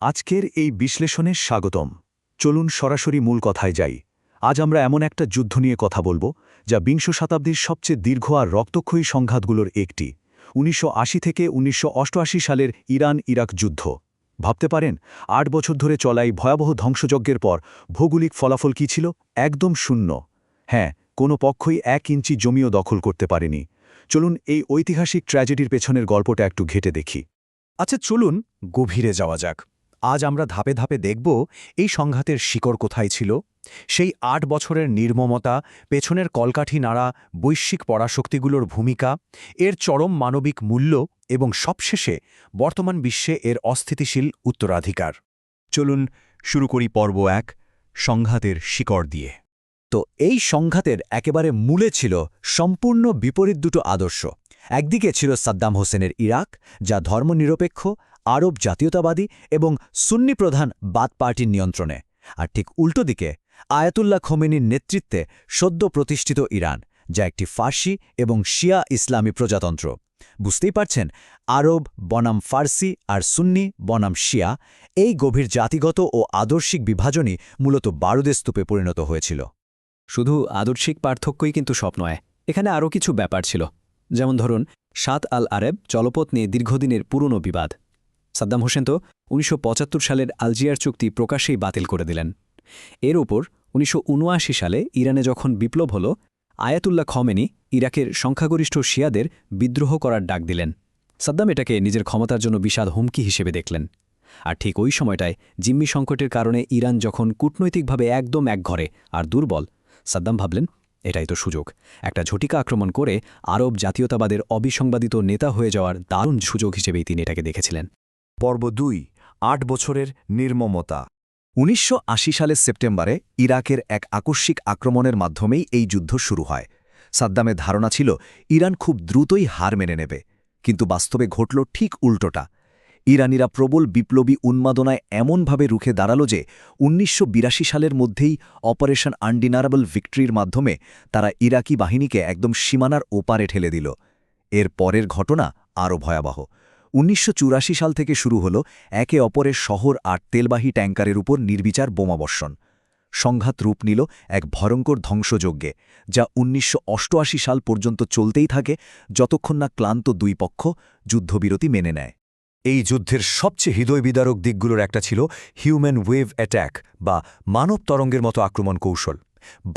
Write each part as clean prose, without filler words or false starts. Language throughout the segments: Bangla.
আজকের এই বিশ্লেষণে স্বাগতম। চলুন সরাসরি মূল কথায় যাই। আজ আমরা এমন একটা যুদ্ধ নিয়ে কথা বলবো যা বিংশ শতাব্দীর সবচেয়ে দীর্ঘ আর রক্তক্ষয়ী সংঘাতগুলোর একটি। ১৯৮০ থেকে ১৯৮৮ সালের ইরান-ইরাক যুদ্ধ। ভাবতে পারেন ৮ বছর ধরে চলাই ভয়াবহ ধ্বংসযজ্ঞের পর ভৌগোলিক ফলাফল কী ছিল? একদম শূন্য। হ্যাঁ, কোনো পক্ষই ১ ইঞ্চি জমিও দখল করতে পারেনি। চলুন এই ঐতিহাসিক ট্র্যাজেডির পেছনের গল্পটা একটু ঘেঁটে দেখি। আচ্ছা, চলুন গভীরে যাওয়া যাক। আজ আমরা ধাপে ধাপে দেখব এই সংঘাতের শিকড় কোথায় ছিল, সেই ৮ বছরের নির্মমতা, পেছনের কলকাঠি নাড়া বৈশ্বিক পরাশক্তিগুলোর ভূমিকা, এর চরম মানবিক মূল্য এবং সবশেষে বর্তমান বিশ্বে এর অস্থিতিশীল উত্তরাধিকার। চলুন শুরু করি পর্ব ১, সংঘাতের শিকড় দিয়ে। তো এই সংঘাতের একেবারে মূলে ছিল সম্পূর্ণ বিপরীত দুটো আদর্শ। একদিকে ছিল সাদ্দাম হোসেনের ইরাক, যা ধর্মনিরপেক্ষ, আরব জাতীয়তাবাদী এবং সুন্নি প্রধান বাথ পার্টির নিয়ন্ত্রণে, আর ঠিক উল্টো দিকে আয়াতুল্লাহ খোমেনির নেতৃত্বে সদ্য প্রতিষ্ঠিত ইরান, যা একটি ফার্সি এবং শিয়া ইসলামী প্রজাতন্ত্র। বুঝতেই পারছেন, আরব বনাম ফার্সি আর সুন্নি বনাম শিয়া, এই গভীর জাতিগত ও আদর্শিক বিভাজনই মূলত বারুদের স্তূপে পরিণত হয়েছিল। শুধু আদর্শিক পার্থক্যই কিন্তু সব নয়, এখানে আরও কিছু ব্যাপার ছিল। যেমন ধরুন, সাত আল আরেব জলপথ নিয়ে দীর্ঘদিনের পুরনো বিবাদ। সাদ্দাম হোসেন তো ১৯৭৫ সালের আলজিয়ার চুক্তি প্রকাশ্যেই বাতিল করে দিলেন। এর ওপর ১৯৭৯ সালে ইরানে যখন বিপ্লব হল, আয়াতুল্লাহ খমেনি ইরাকের সংখ্যাগরিষ্ঠ শিয়াদের বিদ্রোহ করার ডাক দিলেন। সাদ্দাম এটাকে নিজের ক্ষমতার জন্য বিশাল হুমকি হিসেবে দেখলেন। আর ঠিক ওই সময়টায় জিম্মি সংকটের কারণে ইরান যখন কূটনৈতিকভাবে একদম একঘরে আর দুর্বল, সাদ্দাম ভাবলেন এটাই তো সুযোগ। একটা ঝটিকা আক্রমণ করে আরব জাতীয়তাবাদের অবিসংবাদিত নেতা হয়ে যাওয়ার দারুণ সুযোগ হিসেবেই তিনি এটাকে দেখেছিলেন। পর্ব ২, ৮ বছরের নির্মমতা। ১৯৮০ সালের সেপ্টেম্বরে ইরাকের এক আকস্মিক আক্রমণের মাধ্যমেই এই যুদ্ধ শুরু হয়। সাদ্দামের ধারণা ছিল ইরান খুব দ্রুতই হার মেনে নেবে, কিন্তু বাস্তবে ঘটল ঠিক উল্টোটা। ইরানিরা প্রবল বিপ্লবী উন্মাদনায় এমনভাবে রুখে দাঁড়াল যে ১৯৮২ সালের মধ্যেই অপারেশন আনডিনারেবল ভিক্টরির মাধ্যমে তারা ইরাকি বাহিনীকে একদম সীমানার ওপারে ঠেলে দিল। এর পরের ঘটনা আরও ভয়াবহ। ১৯৮৪ সাল থেকে শুরু হল একে অপরের শহর আর তেলবাহী ট্যাঙ্কারের উপর নির্বিচার বোমাবর্ষণ। সংঘাত রূপ নিল এক ভয়ঙ্কর ধ্বংসযজ্ঞে, যা ১৯৮৮ সাল পর্যন্ত চলতেই থাকে, যতক্ষণ না ক্লান্ত দুই পক্ষ যুদ্ধবিরতি মেনে নেয়। এই যুদ্ধের সবচেয়ে হৃদয়বিদারক দিকগুলোর একটা ছিল হিউম্যান ওয়েভ অ্যাট্যাক বা মানব তরঙ্গের মতো আক্রমণ কৌশল।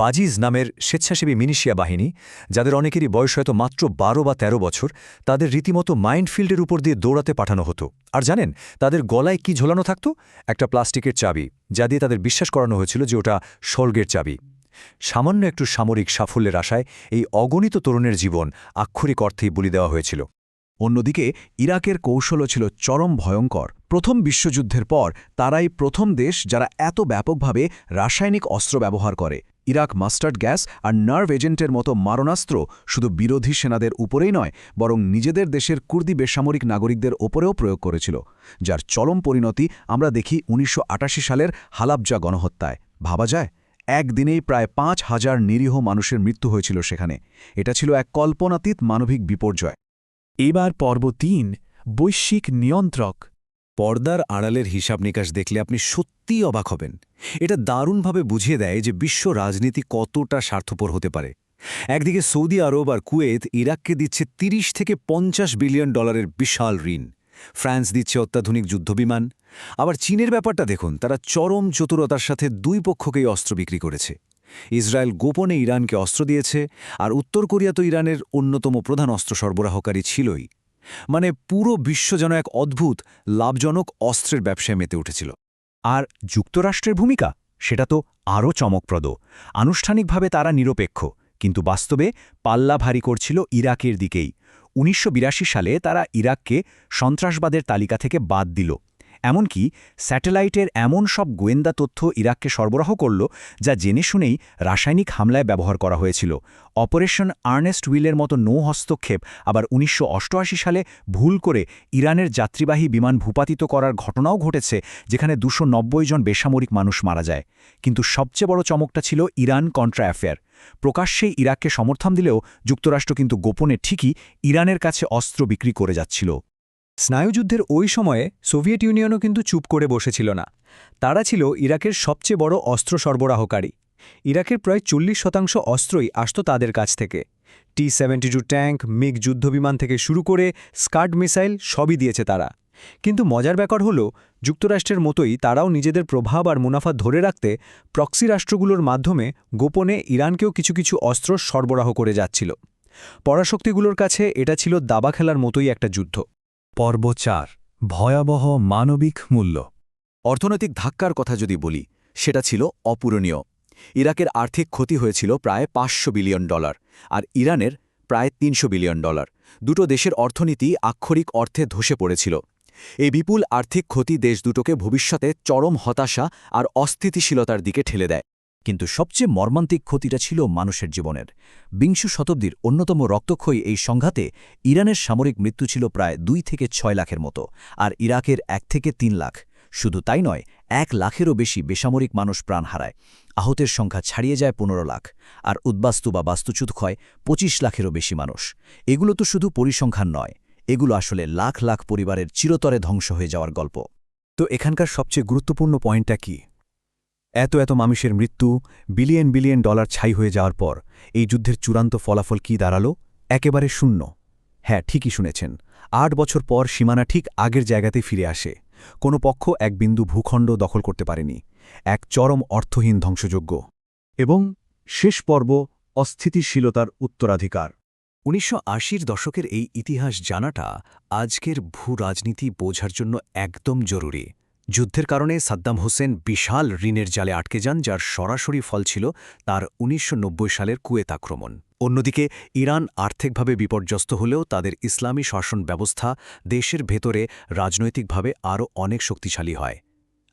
বাজিজ নামের স্বেচ্ছাসেবী মিলিশিয়া বাহিনী, যাদের অনেকেরই বয়স হয়তো মাত্র ১২ বা ১৩ বছর, তাদের রীতিমতো মাইন্ডফিল্ডের উপর দিয়ে দৌড়াতে পাঠানো হতো। আর জানেন তাদের গলায় কি ঝোলানো থাকত? একটা প্লাস্টিকের চাবি, যা দিয়ে তাদের বিশ্বাস করানো হয়েছিল যে ওটা স্বর্গের চাবি। সামান্য একটু সামরিক সাফল্যের আশায় এই অগণিত তরুণের জীবন আক্ষরিক অর্থেই বলি দেওয়া হয়েছিল। অন্যদিকে ইরাকের কৌশলও ছিল চরম ভয়ঙ্কর। প্রথম বিশ্বযুদ্ধের পর তারাই প্রথম দেশ যারা এত ব্যাপকভাবে রাসায়নিক অস্ত্র ব্যবহার করে। ইরাক মাস্টার্ড গ্যাস আর নার্ভ এজেন্টের মতো মারণাস্ত্র শুধু বিরোধী সেনাদের উপরেই নয়, বরং নিজেদের দেশের কুর্দি বেসামরিক নাগরিকদের ওপরেও প্রয়োগ করেছিল, যার চরম পরিণতি আমরা দেখি ১৯৮৮ সালের হালাবজা গণহত্যায়। ভাবা যায়, একদিনেই প্রায় ৫,০০০ নিরীহ মানুষের মৃত্যু হয়েছিল সেখানে। এটা ছিল এক কল্পনাতীত মানবিক বিপর্যয়। এবার পর্ব ৩, বৈশ্বিক নিয়ন্ত্রক। পর্দার আড়ালের হিসাব নিকাশ দেখলে আপনি সত্যিই অবাক হবেন। এটা দারুণভাবে বুঝিয়ে দেয় যে বিশ্ব রাজনীতি কতটা স্বার্থপর হতে পারে। একদিকে সৌদি আরব আর কুয়েত ইরাককে দিচ্ছে ৩০ থেকে ৫০ বিলিয়ন ডলারের বিশাল ঋণ। ফ্রান্স দিচ্ছে অত্যাধুনিক যুদ্ধবিমান। আবার চীনের ব্যাপারটা দেখুন, তারা চরম চতুরতার সাথে দুই পক্ষকেই অস্ত্র বিক্রি করেছে। ইসরায়েল গোপনে ইরানকে অস্ত্র দিয়েছে, আর উত্তর কোরিয়া তো ইরানের অন্যতম প্রধান অস্ত্র সরবরাহকারী ছিলই। মানে পুরো বিশ্ব যেন এক অদ্ভুত লাভজনক অস্ত্রের ব্যবসায় মেতে উঠেছিল। আর যুক্তরাষ্ট্রের ভূমিকা, সেটা তো আরও চমকপ্রদ। আনুষ্ঠানিকভাবে তারা নিরপেক্ষ, কিন্তু বাস্তবে পাল্লা ভারী করছিল ইরাকের দিকেই। ১৯৮২ সালে তারা ইরাককে সন্ত্রাসবাদের তালিকা থেকে বাদ দিল। এমনকি স্যাটেলাইটের এমন সব গোয়েন্দা তথ্য ইরাককে সরবরাহ করল, যা জেনে শুনেই রাসায়নিক হামলায় ব্যবহার করা হয়েছিল। অপারেশন আর্নেস্ট উইলের মতো নৌ হস্তক্ষেপ আবার ১৯৮৮ সালে ভুল করে ইরানের যাত্রীবাহী বিমান ভূপাতিত করার ঘটনাও ঘটেছে, যেখানে ২৯০ জন বেসামরিক মানুষ মারা যায়। কিন্তু সবচেয়ে বড় চমকটা ছিল ইরান কন্ট্রা অ্যাফেয়ার। প্রকাশ্যেই ইরাককে সমর্থন দিলেও যুক্তরাষ্ট্র কিন্তু গোপনে ঠিকই ইরানের কাছে অস্ত্র বিক্রি করে যাচ্ছিল। স্নায়ুযুদ্ধের ওই সময়ে সোভিয়েত ইউনিয়নও কিন্তু চুপ করে বসেছিল না। তারা ছিল ইরাকের সবচেয়ে বড় অস্ত্র সরবরাহকারী। ইরাকের প্রায় 40% অস্ত্রই আসত তাদের কাছ থেকে। T-72 ট্যাঙ্ক, মিগ যুদ্ধবিমান থেকে শুরু করে স্কাড মিসাইল সবই দিয়েছে তারা। কিন্তু মজার ব্যাপার হল, যুক্তরাষ্ট্রের মতোই তারাও নিজেদের প্রভাব আর মুনাফা ধরে রাখতে প্রক্সি রাষ্ট্রগুলোর মাধ্যমে গোপনে ইরানকেও কিছু কিছু অস্ত্র সরবরাহ করে যাচ্ছিল। পরাশক্তিগুলোর কাছে এটা ছিল দাবা খেলার মতোই একটা যুদ্ধ। পর্ব ৪ ভয়াবহ মানবিক মূল্য। অর্থনৈতিক ধাক্কার কথা যদি বলি, সেটা ছিল অপূরণীয়। ইরাকের আর্থিক ক্ষতি হয়েছিল প্রায় $500 বিলিয়ন, আর ইরানের প্রায় $300 বিলিয়ন। দুটো দেশের অর্থনীতি আক্ষরিক অর্থে ধসে পড়েছিল। এই বিপুল আর্থিক ক্ষতি দেশ দুটোকে ভবিষ্যতে চরম হতাশা আর অস্থিতিশীলতার দিকে ঠেলে দেয়। কিন্তু সবচেয়ে মর্মান্তিক ক্ষতিটা ছিল মানুষের জীবনের। বিংশ শতাব্দীর অন্যতম রক্তক্ষয়ী এই সংঘাতে ইরানের সামরিক মৃত্যু ছিল প্রায় 2 থেকে 6 লাখের মতো, আর ইরাকের 1 থেকে 3 লাখ। শুধু তাই নয়, 1 লাখেরও বেশি বেসামরিক মানুষ প্রাণ হারায়। আহতের সংখ্যা ছাড়িয়ে যায় 15 লাখ, আর উদ্বাস্তু বা বাস্তুচ্যুত হয় 25 লাখেরও বেশি মানুষ। এগুলো তো শুধু পরিসংখ্যান নয়, এগুলো আসলে লাখ লাখ পরিবারের চিরতরে ধ্বংস হয়ে যাওয়ার গল্প। তো এখানকার সবচেয়ে গুরুত্বপূর্ণ পয়েন্টটা কি? এত মানুষের মৃত্যু, বিলিয়ন বিলিয়ন ডলার ছাই হয়ে যাওয়ার পর এই যুদ্ধের চূড়ান্ত ফলাফল কি দাঁড়ালো? একেবারে শূন্য। হ্যাঁ, ঠিকই শুনেছেন। 8 বছর পর সীমানা ঠিক আগের জায়গাতেই ফিরে আসে। কোনো পক্ষ এক বিন্দু ভূখণ্ড দখল করতে পারেনি। এক চরম অর্থহীন ধ্বংসযজ্ঞ। এবং শেষ পর্ব অস্থিতিশীলতার উত্তরাধিকার। 1980-র দশকের এই ইতিহাস জানাটা আজকের ভূ-রাজনীতি বোঝার জন্য একদম জরুরি। যুদ্ধের কারণে সাদ্দাম হোসেন বিশাল ঋণের জালে আটকে যান, যার সরাসরি ফল ছিল তার 1990 সালের কুয়েত আক্রমণ। অন্যদিকে ইরান আর্থিকভাবে বিপর্যস্ত হলেও তাদের ইসলামী শাসন ব্যবস্থা দেশের ভেতরে রাজনৈতিকভাবে আরও অনেক শক্তিশালী হয়।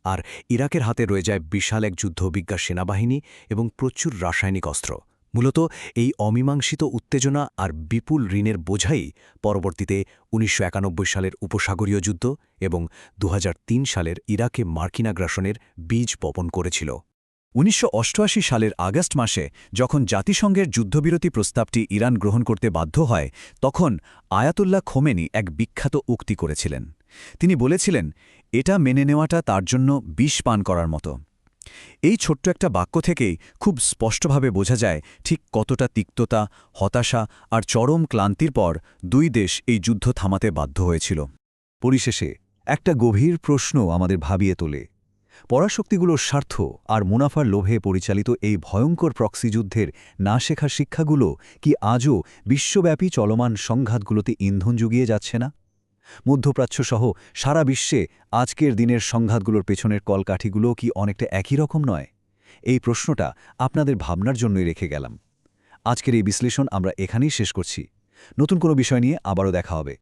আর ইরাকের হাতে রয়ে যায় বিশাল এক যুদ্ধবিজ্ঞা সেনাবাহিনী এবং প্রচুর রাসায়নিক অস্ত্র। মূলত এই অমীমাংসিত উত্তেজনা আর বিপুল ঋণের বোঝাই পরবর্তীতে 1991 সালের উপসাগরীয় যুদ্ধ এবং 2003 সালের ইরাকে মার্কিন আগ্রাসনের বীজ বপন করেছিল। 1988 সালের আগস্ট মাসে যখন জাতিসংঘের যুদ্ধবিরতি প্রস্তাবটি ইরান গ্রহণ করতে বাধ্য হয়, তখন আয়াতুল্লাহ খোমেনি এক বিখ্যাত উক্তি করেছিলেন। তিনি বলেছিলেন, এটা মেনে নেওয়াটা তার জন্য বিষ পান করার মতো। এই ছোট্ট একটা বাক্য থেকেই খুব স্পষ্টভাবে বোঝা যায় ঠিক কতটা তিক্ততা, হতাশা আর চরম ক্লান্তির পর দুই দেশ এই যুদ্ধ থামাতে বাধ্য হয়েছিল। পরিশেষে একটা গভীর প্রশ্ন আমাদের ভাবিয়ে তোলে। পরাশক্তিগুলোর স্বার্থ আর মুনাফার লোভে পরিচালিত এই ভয়ঙ্কর প্রক্সি যুদ্ধের না শেখা শিক্ষাগুলো কি আজও বিশ্বব্যাপী চলমান সংঘাতগুলোতে ইন্ধন জুগিয়ে যাচ্ছে না? মধ্যপ্রাচ্যসহ সারা বিশ্বে আজকের দিনের সংঘাতগুলোর পেছনের কলকাঠিগুলো কি অনেকটা একই রকম নয়? এই প্রশ্নটা আপনাদের ভাবনার জন্যই রেখে গেলাম। আজকের এই বিশ্লেষণ আমরা এখানেই শেষ করছি। নতুন কোনো বিষয় নিয়ে আবারও দেখা হবে।